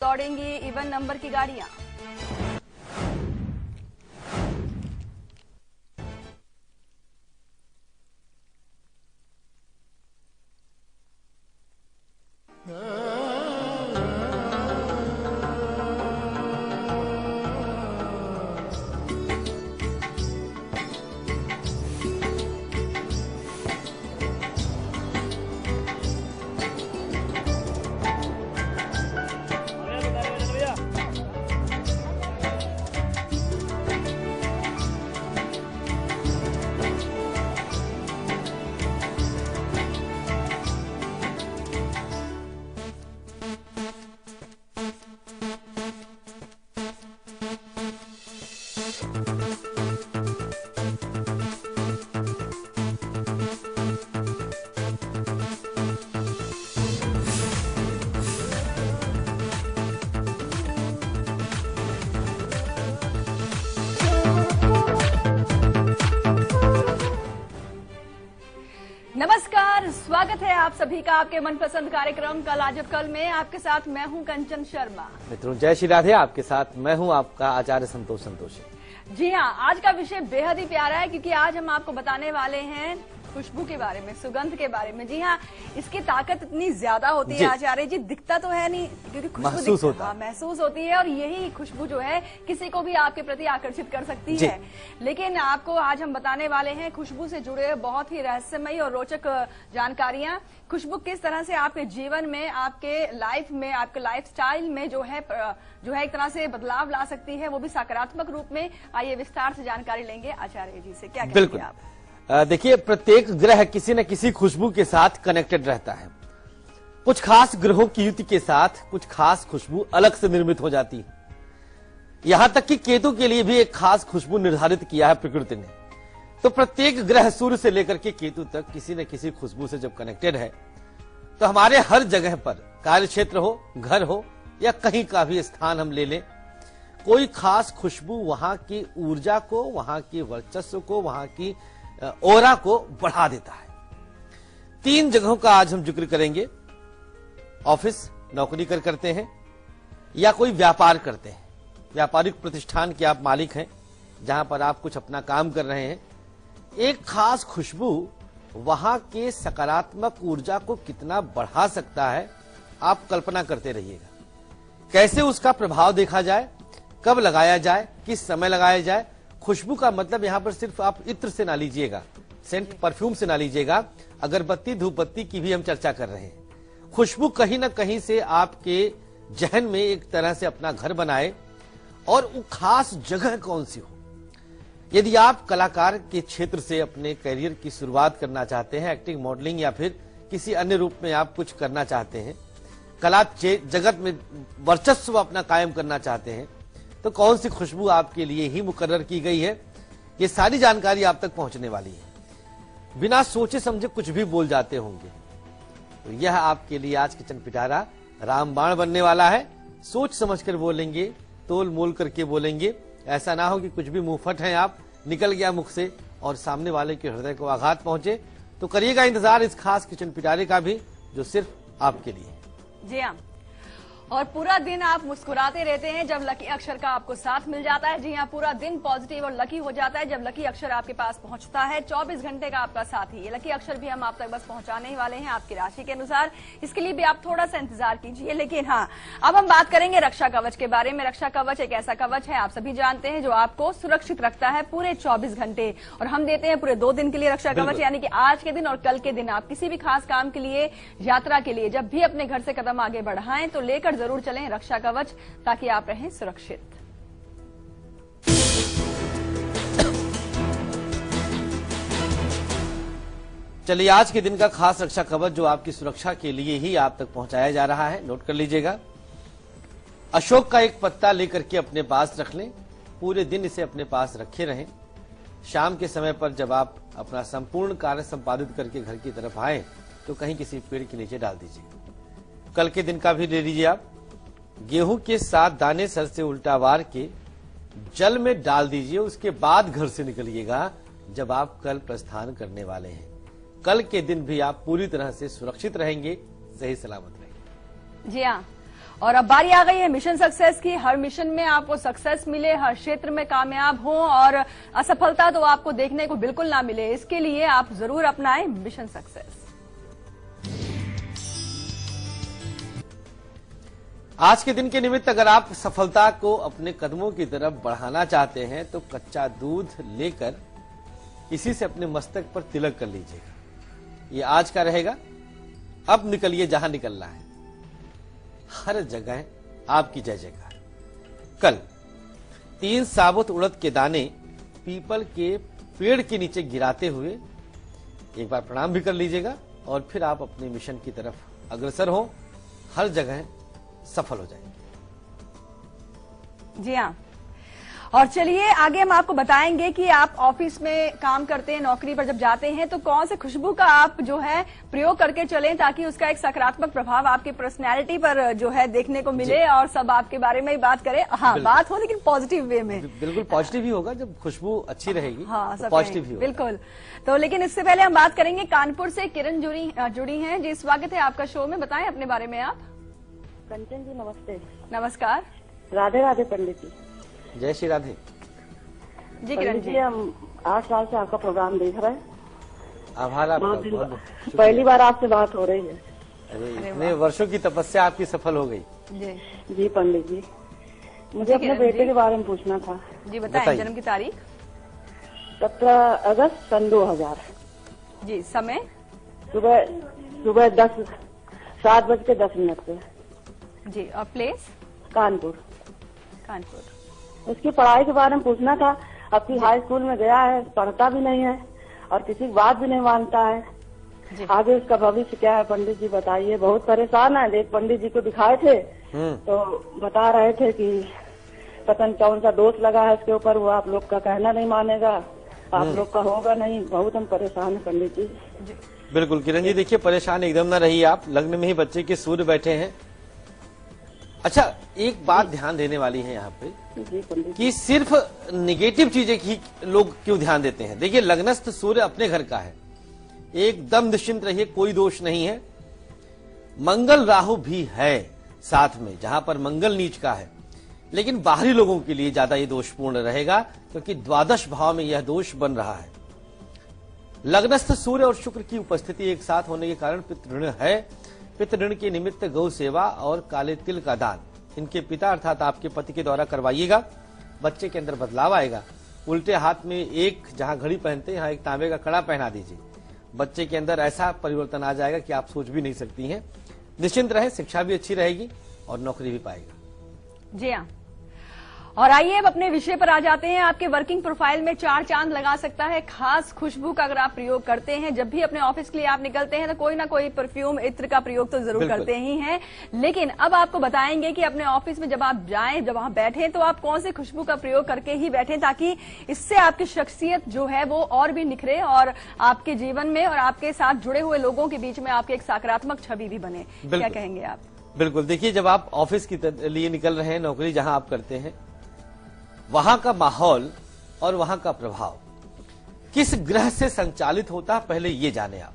दौड़ेंगी even number की गाड़ियां। नमस्कार, स्वागत है आप सभी का आपके मनपसंद कार्यक्रम कल आज और कल में। आपके साथ मैं हूं कंचन शर्मा। मित्रों जय श्री राधे, आपके साथ मैं हूं आपका आचार्य संतोषी। जी हाँ, आज का विषय बेहद ही प्यारा है क्योंकि आज हम आपको बताने वाले हैं खुशबू के बारे में, सुगंध के बारे में। जी हाँ, इसकी ताकत इतनी ज्यादा होती है आचार्य जी, दिखता तो है नहीं क्योंकि खुशबू महसूस होती है, और यही खुशबू जो है किसी को भी आपके प्रति आकर्षित कर सकती है। लेकिन आपको आज हम बताने वाले हैं खुशबू से जुड़े बहुत ही रहस्यमयी और रोचक जानकारियां। खुशबू किस तरह से आपके जीवन में, आपके लाइफ में, आपके लाइफस्टाइल में जो है एक तरह से बदलाव ला सकती है, वो भी सकारात्मक रूप में। आइए विस्तार से जानकारी लेंगे आचार्य जी से। क्या कहेंगे आप? देखिए, प्रत्येक ग्रह किसी न किसी खुशबू के साथ कनेक्टेड रहता है। कुछ खास ग्रहों की युति के साथ कुछ खास खुशबू अलग से निर्मित हो जाती है। यहां तक कि केतु के लिए भी एक खास खुशबू निर्धारित किया है प्रकृति ने। तो प्रत्येक ग्रह सूर्य से लेकर के केतु तक किसी न किसी खुशबू से जब कनेक्टेड है, तो हमारे हर जगह पर, कार्य क्षेत्र हो, घर हो या कहीं का भी स्थान हम ले लें, कोई खास खुशबू वहां की ऊर्जा को, वहां की वर्चस्व को, वहां की ऑरा को बढ़ा देता है। 3 जगहों का आज हम जिक्र करेंगे। ऑफिस, नौकरी करते हैं या कोई व्यापार करते हैं, व्यापारिक प्रतिष्ठान के आप मालिक हैं जहां पर आप कुछ अपना काम कर रहे हैं, एक खास खुशबू वहां के सकारात्मक ऊर्जा को कितना बढ़ा सकता है, आप कल्पना करते रहिएगा। कैसे उसका प्रभाव देखा जाए, कब लगाया जाए, किस समय लगाया जाए। खुशबू का मतलब यहां पर सिर्फ आप इत्र से ना लीजिएगा, सेंट परफ्यूम से ना लीजिएगा, अगरबत्ती धूपबत्ती की भी हम चर्चा कर रहे हैं। खुशबू कहीं ना कहीं से आपके जहन में एक तरह से अपना घर बनाए, और वो खास जगह कौन सी हो। यदि आप कलाकार के क्षेत्र से अपने करियर की शुरुआत करना चाहते हैं, एक्टिंग, मॉडलिंग या फिर किसी अन्य रूप में आप कुछ करना चाहते हैं, कला जगत में वर्चस्व अपना कायम करना चाहते हैं, तो कौन सी खुशबू आपके लिए ही मुकर्रर की गई है, ये सारी जानकारी आप तक पहुंचने वाली है। बिना सोचे समझे कुछ भी बोल जाते होंगे, तो यह आपके लिए आज किचन पिटारा रामबाण बनने वाला है। सोच समझकर बोलेंगे, तोल मोल करके बोलेंगे। ऐसा ना हो कि कुछ भी मुंहफट हैं आप, निकल गया मुख से और सामने वाले के हृदय को आघात पहुंचे। तो करिएगा इंतजार इस खास किचन पिटारे का भी, जो सिर्फ आपके लिए है। जी हाँ, और पूरा दिन आप मुस्कुराते रहते हैं जब लकी अक्षर का आपको साथ मिल जाता है। जी हाँ, पूरा दिन पॉजिटिव और लकी हो जाता है जब लकी अक्षर आपके पास पहुंचता है। 24 घंटे का आपका साथी, ये लकी अक्षर भी हम आप तक बस पहुंचाने ही वाले हैं आपकी राशि के अनुसार। इसके लिए भी आप थोड़ा सा इंतजार कीजिए। लेकिन हाँ, अब हम बात करेंगे रक्षा कवच के बारे में। रक्षा कवच एक ऐसा कवच है, आप सभी जानते हैं, जो आपको सुरक्षित रखता है पूरे 24 घंटे, और हम देते हैं पूरे 2 दिन के लिए रक्षा कवच, यानी कि आज के दिन और कल के दिन। आप किसी भी खास काम के लिए, यात्रा के लिए जब भी अपने घर से कदम आगे बढ़ाएं तो लेकर जरूर चलें रक्षा कवच, ताकि आप रहें सुरक्षित। चलिए, आज के दिन का खास रक्षा कवच जो आपकी सुरक्षा के लिए ही आप तक पहुंचाया जा रहा है, नोट कर लीजिएगा। अशोक का एक पत्ता लेकर के अपने पास रख लें, पूरे दिन इसे अपने पास रखे रहें। शाम के समय पर जब आप अपना संपूर्ण कार्य संपादित करके घर की तरफ आए, तो कहीं किसी पेड़ के नीचे डाल दीजिए। कल के दिन का भी ले लीजिए आप। गेहूं के 7 दाने सर से उल्टा वार के जल में डाल दीजिए, उसके बाद घर से निकलिएगा जब आप कल प्रस्थान करने वाले हैं। कल के दिन भी आप पूरी तरह से सुरक्षित रहेंगे, सही सलामत रहेंगे। जी हाँ, और अब बारी आ गई है मिशन सक्सेस की। हर मिशन में आपको सक्सेस मिले, हर क्षेत्र में कामयाब हो और असफलता तो आपको देखने को बिल्कुल ना मिले, इसके लिए आप जरूर अपनाएं मिशन सक्सेस। आज के दिन के निमित्त अगर आप सफलता को अपने कदमों की तरफ बढ़ाना चाहते हैं तो कच्चा दूध लेकर इसी से अपने मस्तक पर तिलक कर लीजिएगा। ये आज का रहेगा। अब निकलिए जहां निकलना है, हर जगह आपकी जय जयकार। कल 3 साबुत उड़द के दाने पीपल के पेड़ के नीचे गिराते हुए एक बार प्रणाम भी कर लीजिएगा और फिर आप अपने मिशन की तरफ अग्रसर हो, हर जगह सफल हो जाएंगे। जी हाँ, और चलिए आगे हम आपको बताएंगे कि आप ऑफिस में काम करते हैं, नौकरी पर जब जाते हैं तो कौन से खुशबू का आप जो है प्रयोग करके चलें ताकि उसका एक सकारात्मक प्रभाव आपकी पर्सनैलिटी पर जो है देखने को मिले और सब आपके बारे में ही बात करें। हाँ, बात हो लेकिन पॉजिटिव वे में। बिल्कुल पॉजिटिव ही होगा जब खुशबू अच्छी रहेगी। हाँ, तो पॉजिटिव ही होगा। बिल्कुल। तो लेकिन इससे पहले हम बात करेंगे, कानपुर से किरण जुड़ी हैं जी। स्वागत है आपका शो में, बताएं अपने बारे में आप। कंचन जी नमस्ते। नमस्कार। राधे राधे पंडित जी। जय श्री राधे। जी किरण जी, हम 8 साल से आपका प्रोग्राम देख रहे हैं। आभार आपका। पहली बार आपसे बात हो रही है। अरे इतने वर्षों की तपस्या आपकी सफल हो गई। जी पंडित जी, मुझे अपने बेटे के बारे में पूछना था। जी बताएं। जन्म की तारीख? 17 अगस्त सन 2000। जी, समय? सुबह 7:10 पे। जी, और प्लेस? कानपुर। कानपुर। उसकी पढ़ाई के बारे में पूछना था। अब की हाई स्कूल में गया है, पढ़ता भी नहीं है और किसी की बात भी नहीं मानता है। आगे उसका भविष्य क्या है पंडित जी बताइए। बहुत परेशान है। एक पंडित जी को दिखाए थे तो बता रहे थे कि पता नहीं कौन सा दोष लगा है उसके ऊपर, वो आप लोग का कहना नहीं मानेगा, आप लोग का होगा नहीं। बहुत हम परेशान है पंडित जी। बिल्कुल किरण जी, देखिए परेशान एकदम ना रहिए आप। लग्न में ही बच्चे के सूर्य बैठे हैं। अच्छा, एक बात ध्यान देने वाली है यहाँ पे कि सिर्फ निगेटिव चीजें ही लोग क्यों ध्यान देते हैं। देखिए लग्नस्थ सूर्य अपने घर का है, एकदम निश्चिंत रहिए, कोई दोष नहीं है। मंगल राहु भी है साथ में, जहां पर मंगल नीच का है, लेकिन बाहरी लोगों के लिए ज्यादा ये दोषपूर्ण रहेगा क्योंकि द्वादश भाव में यह दोष बन रहा है। लग्नस्थ सूर्य और शुक्र की उपस्थिति एक साथ होने के कारण पितृऋण है। पितृऋण के निमित्त गौ सेवा और काले तिल का दान इनके पिता अर्थात आपके पति के द्वारा करवाइएगा। बच्चे के अंदर बदलाव आएगा। उल्टे हाथ में एक जहां घड़ी पहनते हैं, यहाँ एक तांबे का कड़ा पहना दीजिए। बच्चे के अंदर ऐसा परिवर्तन आ जाएगा कि आप सोच भी नहीं सकती हैं। निश्चिंत रहे, शिक्षा भी अच्छी रहेगी और नौकरी भी पाएगा। जी हाँ, और आइए अब अपने विषय पर आ जाते हैं। आपके वर्किंग प्रोफाइल में 4 चांद लगा सकता है खास खुशबू का अगर आप प्रयोग करते हैं। जब भी अपने ऑफिस के लिए आप निकलते हैं तो कोई ना कोई परफ्यूम, इत्र का प्रयोग तो जरूर करते ही हैं। लेकिन अब आपको बताएंगे कि अपने ऑफिस में जब आप जाएं, जब वहां बैठे तो आप कौन से खुशबू का प्रयोग करके ही बैठे ताकि इससे आपकी शख्सियत जो है वो और भी निखरे और आपके जीवन में और आपके साथ जुड़े हुए लोगों के बीच में आपकी एक सकारात्मक छवि भी बने। क्या कहेंगे आप? बिल्कुल, देखिए जब आप ऑफिस के लिए निकल रहे हैं, नौकरी जहां आप करते हैं, वहां का माहौल और वहां का प्रभाव किस ग्रह से संचालित होता है पहले ये जाने आप।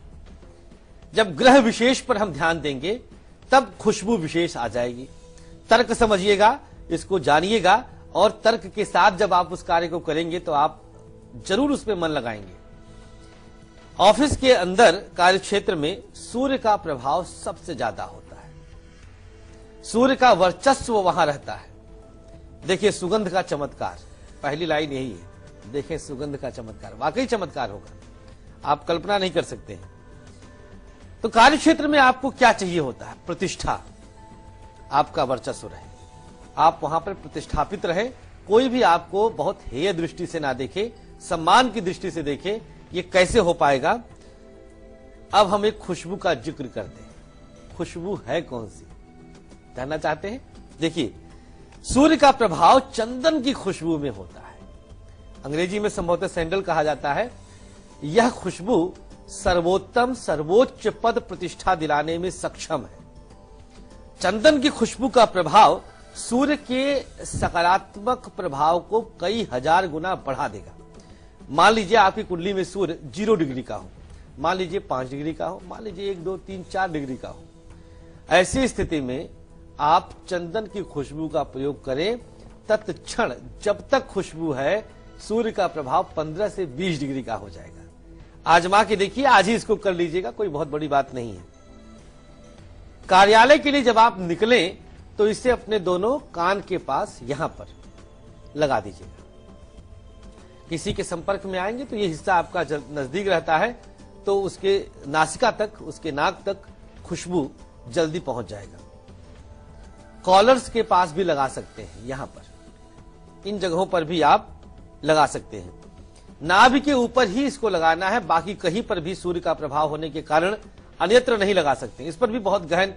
जब ग्रह विशेष पर हम ध्यान देंगे तब खुशबू विशेष आ जाएगी। तर्क समझिएगा, इसको जानिएगा और तर्क के साथ जब आप उस कार्य को करेंगे तो आप जरूर उसमें मन लगाएंगे। ऑफिस के अंदर कार्य क्षेत्र में सूर्य का प्रभाव सबसे ज्यादा होता है। सूर्य का वर्चस्व वहां रहता है। देखिए सुगंध का चमत्कार, पहली लाइन यही है। देखें सुगंध का चमत्कार, वाकई चमत्कार होगा, आप कल्पना नहीं कर सकते हैं। तो कार्य क्षेत्र में आपको क्या चाहिए होता है? प्रतिष्ठा, आपका वर्चस्व रहे, आप वहां पर प्रतिष्ठापित रहे, कोई भी आपको बहुत हेय दृष्टि से ना देखे, सम्मान की दृष्टि से देखे। ये कैसे हो पाएगा? अब हम एक खुशबू का जिक्र करते हैं। खुशबू है कौन सी, जानना चाहते हैं? देखिए सूर्य का प्रभाव चंदन की खुशबू में होता है। अंग्रेजी में संभवतः सैंडल कहा जाता है। यह खुशबू सर्वोत्तम सर्वोच्च पद प्रतिष्ठा दिलाने में सक्षम है। चंदन की खुशबू का प्रभाव सूर्य के सकारात्मक प्रभाव को कई हजार गुना बढ़ा देगा। मान लीजिए आपकी कुंडली में सूर्य 0 डिग्री का हो, मान लीजिए 5 डिग्री का हो, मान लीजिए 1, 2, 3, 4 डिग्री का हो। ऐसी स्थिति में आप चंदन की खुशबू का प्रयोग करें। तत्क्षण जब तक खुशबू है सूर्य का प्रभाव 15 से 20 डिग्री का हो जाएगा। आजमा के देखिए, आज ही इसको कर लीजिएगा, कोई बहुत बड़ी बात नहीं है। कार्यालय के लिए जब आप निकलें तो इसे अपने दोनों कान के पास यहां पर लगा दीजिएगा। किसी के संपर्क में आएंगे तो ये हिस्सा आपका नजदीक रहता है, तो उसके नासिका तक, उसके नाक तक खुशबू जल्दी पहुंच जाएगा। कॉलर्स के पास भी लगा सकते हैं, यहां पर इन जगहों पर भी आप लगा सकते हैं। नाभि के ऊपर ही इसको लगाना है, बाकी कहीं पर भी सूर्य का प्रभाव होने के कारण अन्यत्र नहीं लगा सकते। इस पर भी बहुत गहन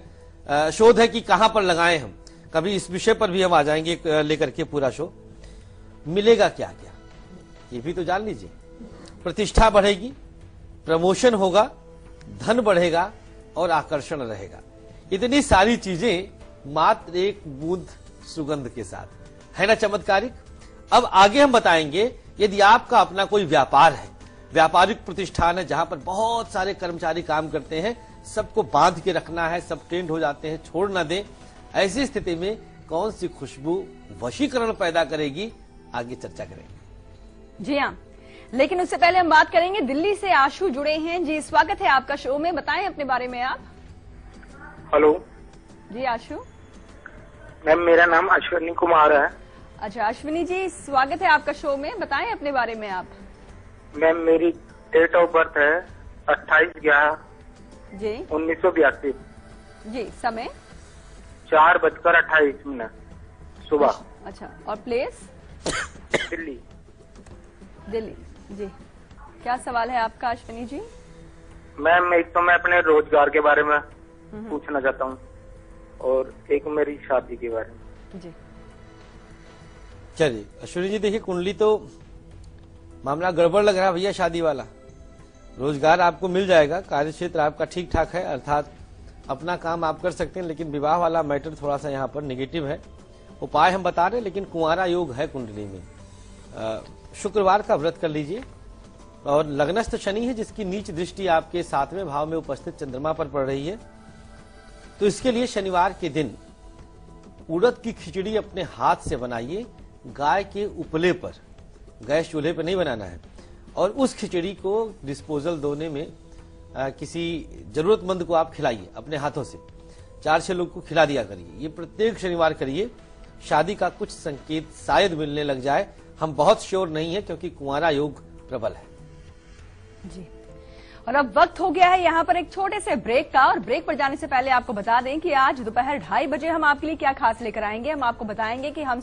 शोध है कि कहां पर लगाएं हम, कभी इस विषय पर भी हम आ जाएंगे लेकर के पूरा शो। मिलेगा क्या क्या ये भी तो जान लीजिए। प्रतिष्ठा बढ़ेगी, प्रमोशन होगा, धन बढ़ेगा और आकर्षण रहेगा। इतनी सारी चीजें मात्र एक बूंद सुगंध के साथ, है ना चमत्कारिक। अब आगे हम बताएंगे, यदि आपका अपना कोई व्यापार है, व्यापारिक प्रतिष्ठान है जहां पर बहुत सारे कर्मचारी काम करते हैं, सबको बांध के रखना है, सब ट्रेंड हो जाते हैं, छोड़ ना दें, ऐसी स्थिति में कौन सी खुशबू वशीकरण पैदा करेगी, आगे चर्चा करेंगे। जी हाँ, लेकिन उससे पहले हम बात करेंगे, दिल्ली से आशु जुड़े हैं। जी स्वागत है आपका शो में, बताएं अपने बारे में आप। हेलो जी आशु। मैम, मेरा नाम अश्विनी कुमार है। अच्छा अश्विनी जी, स्वागत है आपका शो में, बताएं अपने बारे में आप। मैम, मेरी डेट ऑफ बर्थ है 28/11 जी 1982। जी समय 4:28 सुबह। अच्छा, और प्लेस दिल्ली। दिल्ली। जी क्या सवाल है आपका अश्विनी जी? मैम, एक तो मैं अपने रोजगार के बारे में पूछना चाहता हूँ और एक मेरी शादी के बारे में। जी चलिए अश्विनी जी, देखिए कुंडली तो मामला गड़बड़ लग रहा है भैया, शादी वाला। रोजगार आपको मिल जाएगा, कार्य क्षेत्र आपका ठीक ठाक है, अर्थात अपना काम आप कर सकते हैं, लेकिन विवाह वाला मैटर थोड़ा सा यहाँ पर नेगेटिव है। उपाय हम बता रहे हैं, लेकिन कुंवारा योग है कुंडली में। शुक्रवार का व्रत कर लीजिए, और लग्नस्थ शनि है जिसकी नीच दृष्टि आपके 7वें भाव में उपस्थित चंद्रमा पर पड़ रही है, तो इसके लिए शनिवार के दिन उड़द की खिचड़ी अपने हाथ से बनाइए, गाय के उपले पर, गैस चूल्हे पर नहीं बनाना है, और उस खिचड़ी को डिस्पोजल दोने में किसी जरूरतमंद को आप खिलाइए अपने हाथों से। 4-6 लोग को खिला दिया करिए, ये प्रत्येक शनिवार करिए। शादी का कुछ संकेत शायद मिलने लग जाए, हम बहुत श्योर नहीं है क्योंकि कुंवारा योग प्रबल है। जी, और अब वक्त हो गया है यहाँ पर एक छोटे से ब्रेक का, और ब्रेक पर जाने से पहले आपको बता दें कि आज दोपहर 2:30 बजे हम आपके लिए क्या खास लेकर आएंगे। हम आपको बताएंगे कि हम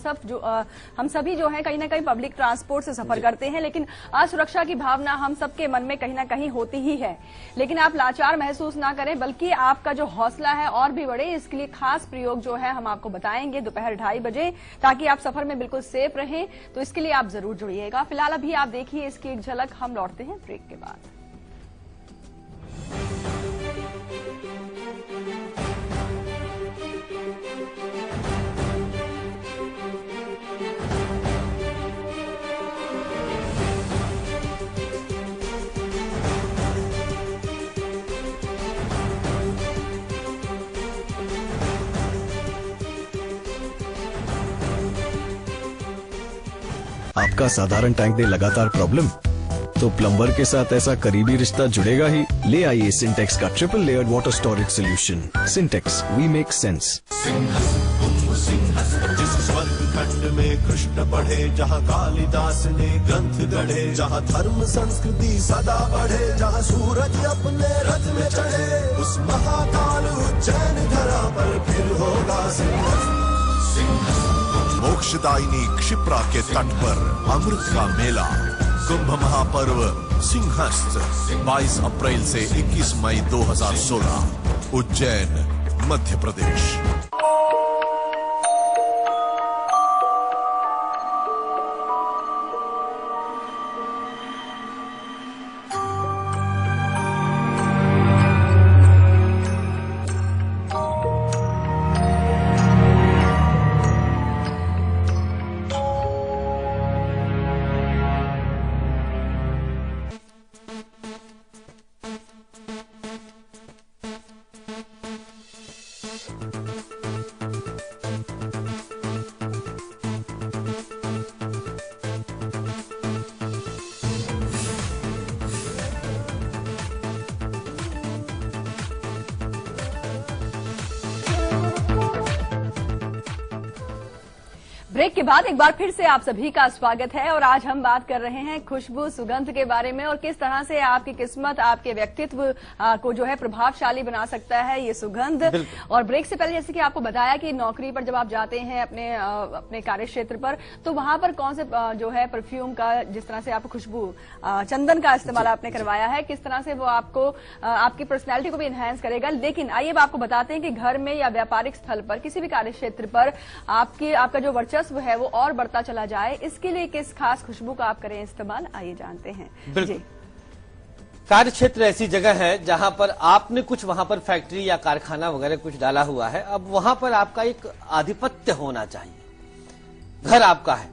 सभी जो है कहीं ना कहीं पब्लिक ट्रांसपोर्ट से सफर करते हैं, लेकिन असुरक्षा की भावना हम सबके मन में कहीं ना कहीं होती ही है। लेकिन आप लाचार महसूस ना करें, बल्कि आपका जो हौसला है और भी बढ़े, इसके लिए खास प्रयोग जो है हम आपको बताएंगे दोपहर 2:30 बजे, ताकि आप सफर में बिल्कुल सेफ रहें। तो इसके लिए आप जरूर जुड़िएगा। फिलहाल अभी आप देखिए इसकी एक झलक, हम लौटते हैं ब्रेक के बाद। आपका साधारण टैंक दे लगातार प्रॉब्लम, तो प्लम्बर के साथ ऐसा करीबी रिश्ता जुड़ेगा ही। ले आइए सिंटेक्स का triple layered water storage solution. Sintex, we make sense. जिस स्वर्ग खंड में कृष्ण पढ़े, जहाँ कालिदास ने ग्रंथ गढ़े, जहाँ धर्म संस्कृति सदा बढ़े, जहाँ सूरज अपने रथ में चढ़े, उस महाकाल उज्जैन धरा पर फिर होगा मोक्षदायिनी क्षिप्रा के तट पर अमृत का मेला, कुंभ महापर्व सिंहस्थ 22 अप्रैल से 21 मई 2016, उज्जैन, मध्य प्रदेश। ब्रेक के बाद एक बार फिर से आप सभी का स्वागत है और आज हम बात कर रहे हैं खुशबू सुगंध के बारे में और किस तरह से आपकी किस्मत, आपके व्यक्तित्व को जो है प्रभावशाली बना सकता है ये सुगंध। और ब्रेक से पहले जैसे कि आपको बताया कि नौकरी पर जब आप जाते हैं अपने कार्य क्षेत्र पर, तो वहां पर कौन से जो है परफ्यूम का, जिस तरह से आप खुशबू चंदन का इस्तेमाल आपने करवाया है, किस तरह से वो आपको आपकी पर्सनैलिटी को भी इनहेंस करेगा। लेकिन आइए अब आपको बताते हैं कि घर में या व्यापारिक स्थल पर, किसी भी कार्य क्षेत्र पर आपका जो वर्चस्व है वो और बढ़ता चला जाए, इसके लिए किस खास खुशबू का आप करें इस्तेमाल, आइए जानते हैं। बिल्कुल। कार्य क्षेत्र ऐसी जगह है जहां पर आपने कुछ वहां पर फैक्ट्री या कारखाना वगैरह कुछ डाला हुआ है। अब वहां पर आपका एक आधिपत्य होना चाहिए। घर आपका है,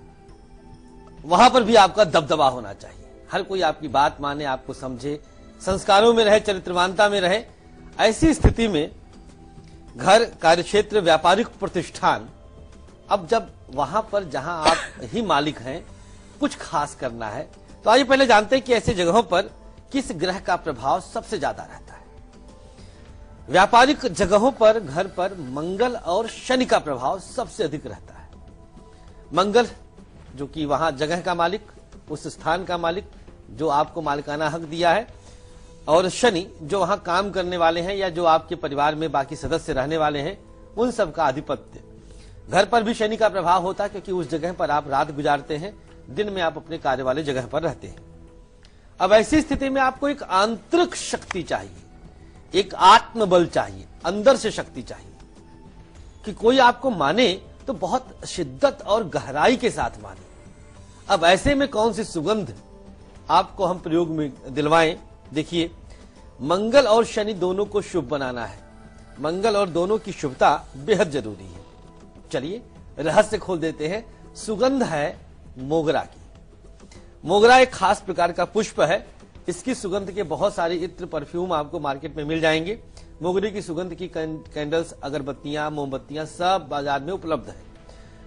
वहां पर भी आपका दबदबा होना चाहिए। हर कोई आपकी बात माने, आपको समझे, संस्कारों में रहे, चरित्रवानता में रहे। ऐसी स्थिति में घर, कार्यक्षेत्र, व्यापारिक प्रतिष्ठान, अब जब वहां पर जहां आप ही मालिक हैं, कुछ खास करना है, तो आइए पहले जानते हैं कि ऐसी जगहों पर किस ग्रह का प्रभाव सबसे ज्यादा रहता है। व्यापारिक जगहों पर, घर पर मंगल और शनि का प्रभाव सबसे अधिक रहता है। मंगल जो कि वहां जगह का मालिक, उस स्थान का मालिक जो आपको मालिकाना हक दिया है, और शनि जो वहां काम करने वाले हैं या जो आपके परिवार में बाकी सदस्य रहने वाले हैं, उन सब का आधिपत्य। घर पर भी शनि का प्रभाव होता है क्योंकि उस जगह पर आप रात गुजारते हैं, दिन में आप अपने कार्य वाले जगह पर रहते हैं। अब ऐसी स्थिति में आपको एक आंतरिक शक्ति चाहिए, एक आत्मबल चाहिए, अंदर से शक्ति चाहिए कि कोई आपको माने तो बहुत शिद्दत और गहराई के साथ माने। अब ऐसे में कौन सी सुगंध आपको हम प्रयोग में दिलवाएं? देखिए, मंगल और शनि दोनों को शुभ बनाना है। मंगल और दोनों की शुभता बेहद जरूरी है। चलिए रहस्य खोल देते हैं। सुगंध है मोगरा की। मोगरा एक खास प्रकार का पुष्प है। इसकी सुगंध के बहुत सारे इत्र, परफ्यूम आपको मार्केट में मिल जाएंगे। मोगरे की सुगंध की कैंडल्स, अगरबत्तियां, मोमबत्तियां सब बाजार में उपलब्ध है।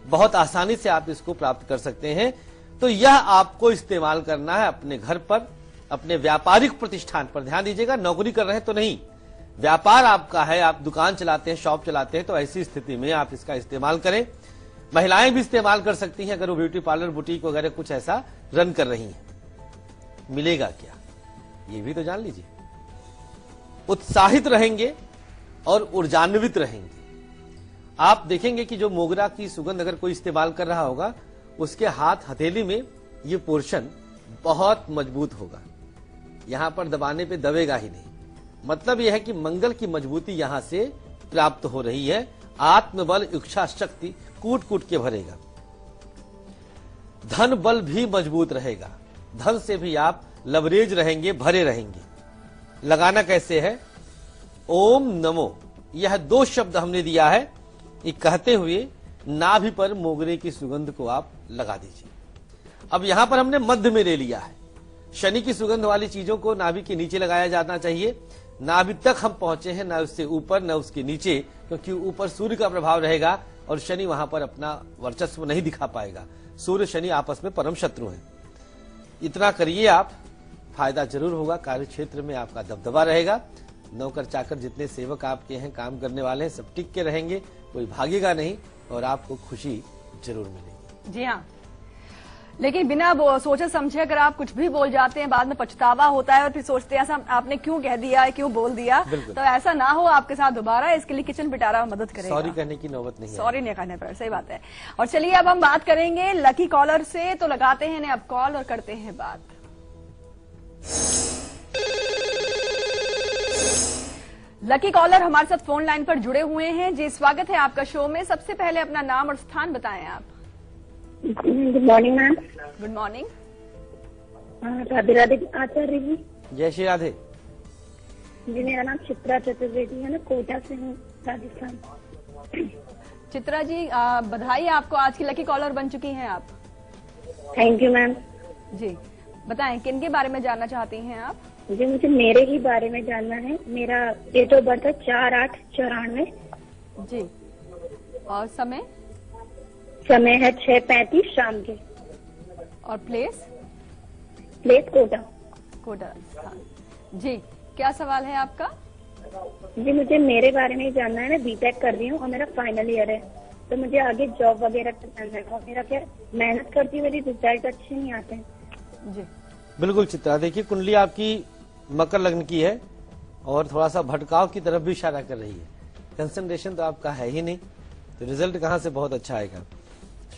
बहुत आसानी से आप इसको प्राप्त कर सकते हैं। तो यह आपको इस्तेमाल करना है अपने घर पर, अपने व्यापारिक प्रतिष्ठान पर। ध्यान दीजिएगा, नौकरी कर रहे हैं तो नहीं, व्यापार आपका है, आप दुकान चलाते हैं, शॉप चलाते हैं, तो ऐसी स्थिति में आप इसका इस्तेमाल करें। महिलाएं भी इस्तेमाल कर सकती हैं अगर वो ब्यूटी पार्लर, बुटीक वगैरह कुछ ऐसा रन कर रही हैं। मिलेगा क्या, ये भी तो जान लीजिए। उत्साहित रहेंगे और ऊर्जान्वित रहेंगे। आप देखेंगे कि जो मोगरा की सुगंध अगर कोई इस्तेमाल कर रहा होगा, उसके हाथ हथेली में ये पोर्शन बहुत मजबूत होगा। यहां पर दबाने पे दबेगा ही नहीं। मतलब यह है कि मंगल की मजबूती यहां से प्राप्त हो रही है। आत्मबल, इच्छा शक्ति कूट कूट के भरेगा। धन बल भी मजबूत रहेगा। धन से भी आप लवरेज रहेंगे, भरे रहेंगे। लगाना कैसे है? ओम नमो, यह 2 शब्द हमने दिया है। ये कहते हुए नाभि पर मोगरे की सुगंध को आप लगा दीजिए। अब यहां पर हमने मध्य में ले लिया है। शनि की सुगंध वाली चीजों को नाभि के नीचे लगाया जाना चाहिए। नाभि तक हम पहुंचे हैं, न उससे ऊपर न उसके नीचे, क्योंकि ऊपर सूर्य का प्रभाव रहेगा और शनि वहां पर अपना वर्चस्व नहीं दिखा पाएगा। सूर्य शनि आपस में परम शत्रु हैं। इतना करिए आप, फायदा जरूर होगा। कार्य क्षेत्र में आपका दबदबा रहेगा। नौकर चाकर जितने सेवक आपके हैं, काम करने वाले हैं, सब टिक के रहेंगे, कोई भागेगा नहीं और आपको खुशी जरूर मिलेगी। जी हाँ, लेकिन बिना सोचे समझे अगर आप कुछ भी बोल जाते हैं, बाद में पछतावा होता है और फिर सोचते हैं ऐसा आपने क्यों कह दिया, क्यों बोल दिया। तो ऐसा ना हो आपके साथ दोबारा, इसके लिए किचन पिटारा मदद करेगा। सॉरी कहने की नौबत नहीं है। सॉरी नहीं कहने पर, सही बात है। और चलिए अब हम बात करेंगे लकी कॉलर से। तो लगाते हैं अब कॉल और करते हैं बात। लकी कॉलर हमारे साथ फोन लाइन पर जुड़े हुए हैं। जी, स्वागत है आपका शो में। सबसे पहले अपना नाम और स्थान बताएं आप। Good morning ma'am. Good morning. Radhe Radhe Acharya ji. जय श्री राधे जी, मेरा नाम चित्रा चतुर्वेदी है, मैं कोटा से हूँ, राजस्थान। चित्रा जी, बधाई आपको, आज की लकी कॉलर बन चुकी हैं आप। Thank you ma'am. जी बताएं, किन के बारे में जानना चाहती हैं आप? जी, मुझे मेरे ही बारे में जानना है। मेरा डेट ऑफ बर्थ है 4/8/94। जी, और समय है 6:35 शाम के। और प्लेस कोटा। कोटा स्थान। जी, क्या सवाल है आपका? जी, मुझे मेरे बारे में ही जानना है। मैं बीटेक कर रही हूँ और मेरा फाइनल ईयर है। तो मुझे आगे जॉब वगैरह करना है और मेरा क्या मेहनत करती हूँ, मेरी रिजल्ट अच्छे नहीं आते हैं। जी बिल्कुल चित्रा, देखिए कुंडली आपकी मकर लग्न की है और थोड़ा सा भटकाव की तरफ भी इशारा कर रही है। कंसंट्रेशन तो आपका है ही नहीं, तो रिजल्ट कहाँ से बहुत अच्छा आएगा।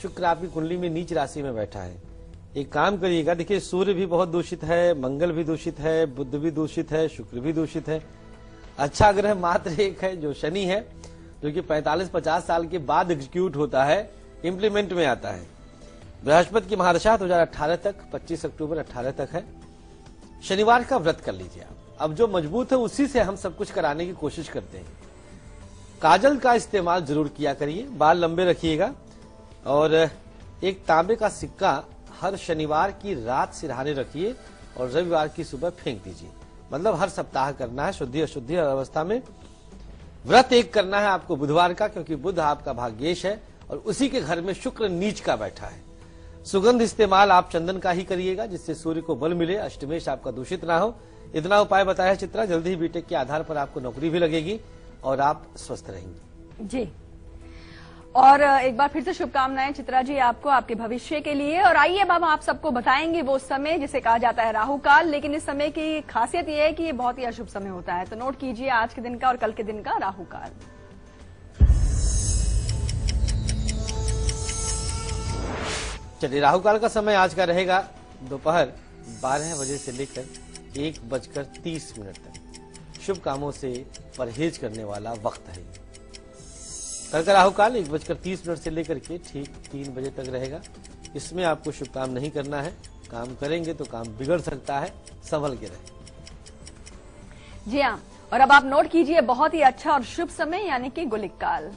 शुक्र आपकी कुंडली में नीच राशि में बैठा है। एक काम करिएगा, देखिए सूर्य भी बहुत दूषित है, मंगल भी दूषित है, बुध भी दूषित है, शुक्र भी दूषित है। अच्छा ग्रह मात्र एक है जो शनि है, जो कि 45-50 साल के बाद एग्जीक्यूट होता है, इंप्लीमेंट में आता है। बृहस्पति की महादशा 2018 तक, 25 अक्टूबर 18 तक है। शनिवार का व्रत कर लीजिए आप। अब जो मजबूत है उसी से हम सब कुछ कराने की कोशिश करते हैं। काजल का इस्तेमाल जरूर किया करिए, बाल लंबे रखिएगा और एक तांबे का सिक्का हर शनिवार की रात सिरहाने रखिए और रविवार की सुबह फेंक दीजिए। मतलब हर सप्ताह करना है, शुद्धि अशुद्धि अवस्था में। व्रत एक करना है आपको बुधवार का, क्योंकि बुध आपका भाग्येश है और उसी के घर में शुक्र नीच का बैठा है। सुगंध इस्तेमाल आप चंदन का ही करिएगा, जिससे सूर्य को बल मिले, अष्टमेश आपका दूषित ना हो। इतना उपाय बताया है चित्रा, जल्दी ही बीटेक के आधार पर आपको नौकरी भी लगेगी और आप स्वस्थ रहेंगे। जी, और एक बार फिर से शुभकामनाएं चित्रा जी आपको, आपके भविष्य के लिए। और आइए अब हम आप सबको बताएंगे वो समय जिसे कहा जाता है राहु काल, लेकिन इस समय की खासियत ये है कि ये बहुत ही अशुभ समय होता है। तो नोट कीजिए आज के दिन का और कल के दिन का राहु काल। चलिए, राहु काल का समय आज का रहेगा दोपहर 12 बजे से लेकर 1:30 तक। शुभ कामों से परहेज करने वाला वक्त है। कल का राहु काल 1:30 से लेकर के ठीक 3 बजे तक रहेगा। इसमें आपको शुभ काम नहीं करना है, काम करेंगे तो काम बिगड़ सकता है, संभल के रहे। जी हाँ, और अब आप नोट कीजिए बहुत ही अच्छा और शुभ समय यानी कि गुलिक काल।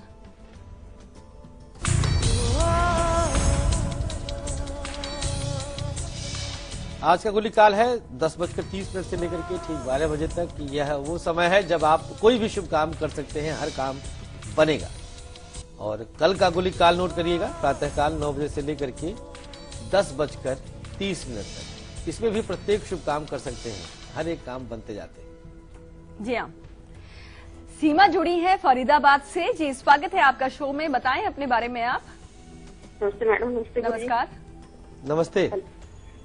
आज का गुलिक काल है 10:30 से लेकर के ठीक 12 बजे तक। यह वो समय है जब आप कोई भी शुभ काम कर सकते हैं, हर काम बनेगा। और कल का गुलिक काल नोट करिएगा, प्रातः काल 9 बजे से लेकर के 10:30 तक। इसमें भी प्रत्येक शुभ काम कर सकते हैं, हर एक काम बनते जाते हैं। जी हाँ, सीमा जुड़ी है फरीदाबाद से। जी, स्वागत है आपका शो में, बताएं अपने बारे में आप। नमस्ते मैडम। नमस्ते। नमस्कार। नमस्ते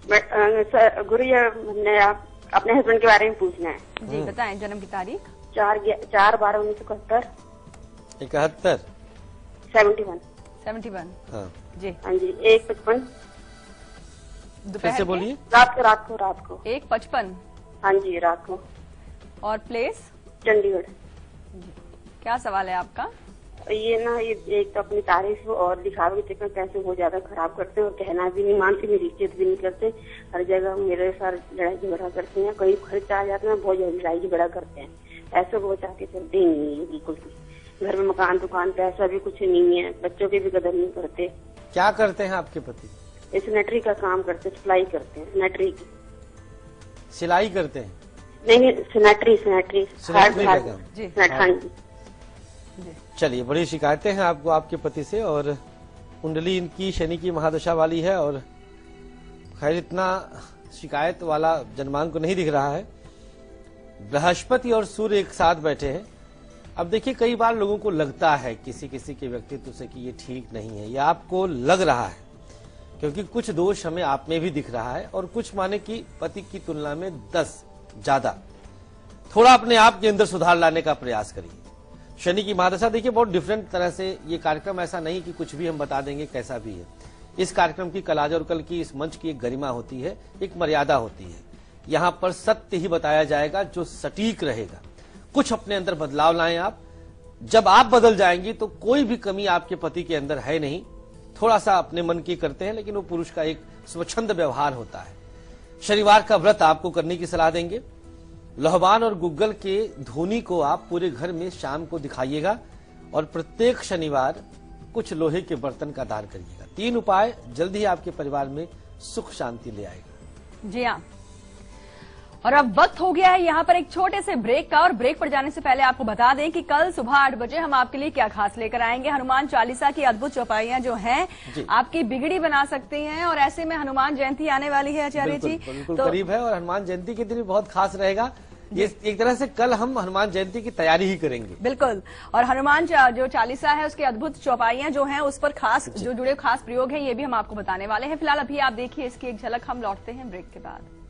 सर, गुरु जी हमने अपने हस्बैंड के बारे में पूछना है। जी बताएं, जन्म की तारीख। 4/12/1971। 71। 71। हाँ जी हाँ जी। 1:55। फिर से बोलिए। रात को 1:55। हाँ जी, रात को। और प्लेस? चंडीगढ़। क्या सवाल है आपका? ये ना, ये एक तो अपनी तारीफ और दिखावे के चक्कर पैसे बहुत ज्यादा खराब करते हैं और कहना भी नहीं मानते, मेरी इज्जत भी नहीं करते। हर जगह मेरे साथ लड़ाई झगड़ा करते हैं, कहीं खर्च आ जाते हैं, बहुत ज्यादा लड़ाई झगड़ा करते हैं। पैसे को बचा के चलते ही नहीं है बिल्कुल भी। घर में मकान दुकान पैसा भी कुछ नहीं है, बच्चों की भी कदर नहीं करते। क्या करते हैं आपके पति? स्नेटरी का काम करते, सिलाई करते हैं, स्नेटरी की। सिलाई करते हैं? नहीं, स्नेटरी का काम। जी। हाँ जी। चलिए, बड़ी शिकायतें हैं आपको आपके पति से और कुंडली इनकी शनि की महादशा वाली है। और खैर इतना शिकायत वाला जन्मांक नहीं दिख रहा है। बृहस्पति और सूर्य एक साथ बैठे हैं। अब देखिए, कई बार लोगों को लगता है किसी किसी के व्यक्तित्व से कि ये ठीक नहीं है, या आपको लग रहा है, क्योंकि कुछ दोष हमें आप में भी दिख रहा है और कुछ माने कि पति की तुलना में 10 ज्यादा। थोड़ा अपने आप के अंदर सुधार लाने का प्रयास करिए। शनि की महादशा देखिए बहुत डिफरेंट तरह से ये कार्यक्रम, ऐसा नहीं कि कुछ भी हम बता देंगे, कैसा भी है। इस कार्यक्रम की कलाज और कल की इस मंच की एक गरिमा होती है, एक मर्यादा होती है। यहाँ पर सत्य ही बताया जाएगा जो सटीक रहेगा। कुछ अपने अंदर बदलाव लाएं आप। जब आप बदल जाएंगी तो कोई भी कमी आपके पति के अंदर है नहीं। थोड़ा सा अपने मन की करते हैं, लेकिन वो पुरुष का एक स्वच्छंद व्यवहार होता है। शनिवार का व्रत आपको करने की सलाह देंगे। लोहबान और गुग्गल के धोनी को आप पूरे घर में शाम को दिखाइएगा और प्रत्येक शनिवार कुछ लोहे के बर्तन का दान करिएगा। 3 उपाय जल्दी ही आपके परिवार में सुख शांति ले आएगा। जी हाँ, और अब वक्त हो गया है यहाँ पर एक छोटे से ब्रेक का। और ब्रेक पर जाने से पहले आपको बता दें कि कल सुबह 8 बजे हम आपके लिए क्या खास लेकर आएंगे। हनुमान चालीसा की अद्भुत चौपाइयां जो हैं आपकी बिगड़ी बना सकती हैं। और ऐसे में हनुमान जयंती आने वाली है आचार्य जी, बिल्कुल करीब है और हनुमान जयंती के दिन भी बहुत खास रहेगा। ये एक तरह से कल हम हनुमान जयंती की तैयारी ही करेंगे। बिल्कुल। और हनुमान जो चालीसा है उसकी अद्भुत चौपाइयां जो हैं उस पर खास जो जुड़े खास प्रयोग हैं ये भी हम आपको बताने वाले हैं। फिलहाल अभी आप देखिए इसकी एक झलक, हम लौटते हैं ब्रेक के बाद।